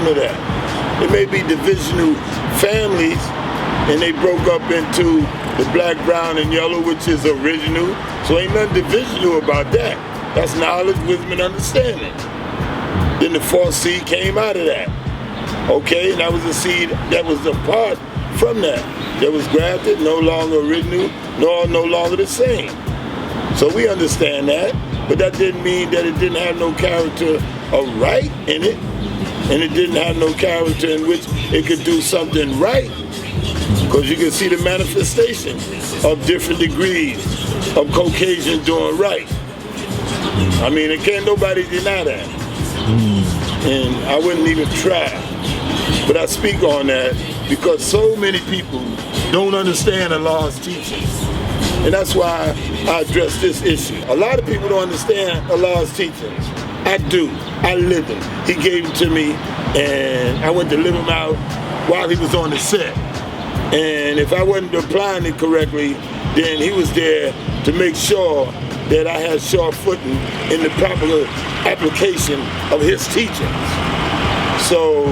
portion of that. It may be divisional families, and they broke up into the black, brown, and yellow, which is original. So ain't nothing divisional about that. That's knowledge, wisdom, and understanding. Then the fourth seed came out of that. Okay, and that was a seed that was apart from that. That was grafted, no longer original, nor no longer the same. So we understand that, but that didn't mean that it didn't have no character of right in it, and it didn't have no character in which it could do something right, because you can see the manifestation of different degrees of Caucasians doing right. I mean, it can't nobody deny that, and I wouldn't even try. But I speak on that because so many people don't understand Allah's teachings. And that's why I address this issue. A lot of people don't understand Allah's teachings. I do. I live them. He gave them to me, and I went to live them out while he was on the set. And if I wasn't applying it correctly, then he was there to make sure that I had sure footing in the proper application of his teachings. So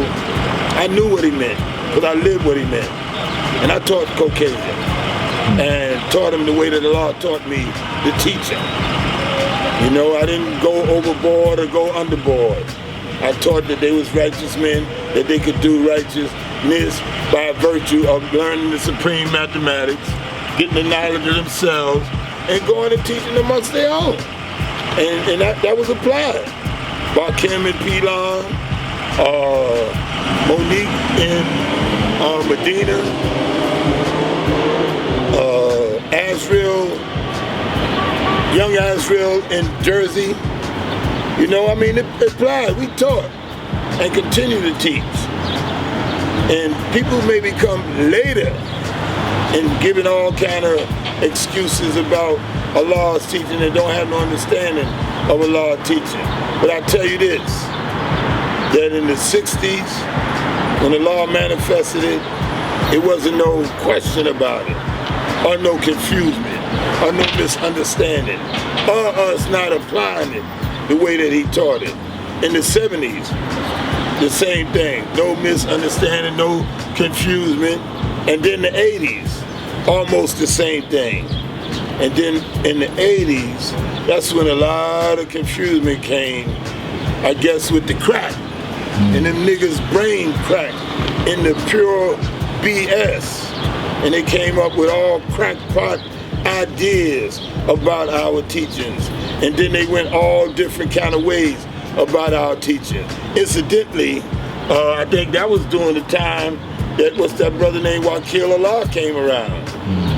I knew what he meant, because I lived what he meant. And I taught Caucasian, and taught him the way that Allah taught me to teach him. You know, I didn't go overboard or go underboard. I taught that they was righteous men, that they could do righteousness by virtue of learning the supreme mathematics, getting the knowledge of themselves, and going and teaching amongst their own. And that was applied by Kim and Pilon, Monique in Medina, Azrael, young Azrael in Jersey. You know, I mean, it applied. We taught and continue to teach. And people may become later and giving all kind of excuses about Allah's teaching and don't have no understanding of Allah's teaching. But I tell you this, that in the 60s, when Allah manifested it, it wasn't no question about it, or no confusion, or no misunderstanding, or us not applying it the way that he taught it. In the 70s, the same thing, no misunderstanding, no confusion. And then the 80s, almost the same thing. And then in the 80s, that's when a lot of confusion came, I guess with the crack. And them niggas' brain cracked in the pure BS. And they came up with all crackpot ideas about our teachings. And then they went all different kind of ways about our teaching. Incidentally, I think that was during the time that what's that brother named Wakil Allah came around.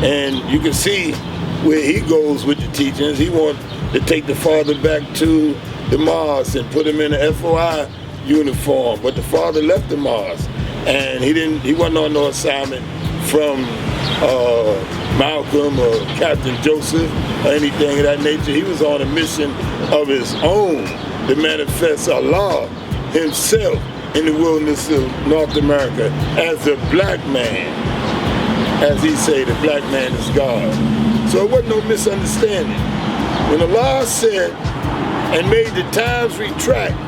And you can see where he goes with the teachings. He wants to take the father back to the mosque and put him in an FOI uniform. But the father left the mosque, and he wasn't on no assignment from Malcolm or Captain Joseph or anything of that nature. He was on a mission of his own to manifest Allah himself in the wilderness of North America as a black man. As he say, the black man is God. So it wasn't no misunderstanding. When Allah said and made the times retract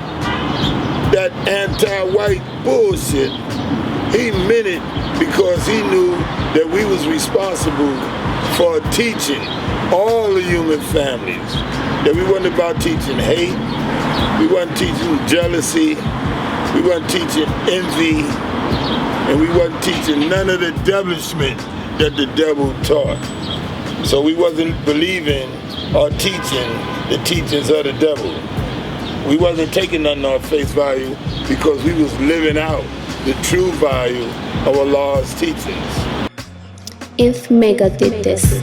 that anti-white bullshit, he meant it because he knew that we was responsible for teaching all the human families. That we wasn't about teaching hate, we wasn't teaching jealousy, we wasn't teaching envy, and we wasn't teaching none of the devilishment that the devil taught. So we wasn't believing or teaching the teachings of the devil. We wasn't taking nothing on face value because we was living out the true value of Allah's teachings. If Mecca did this.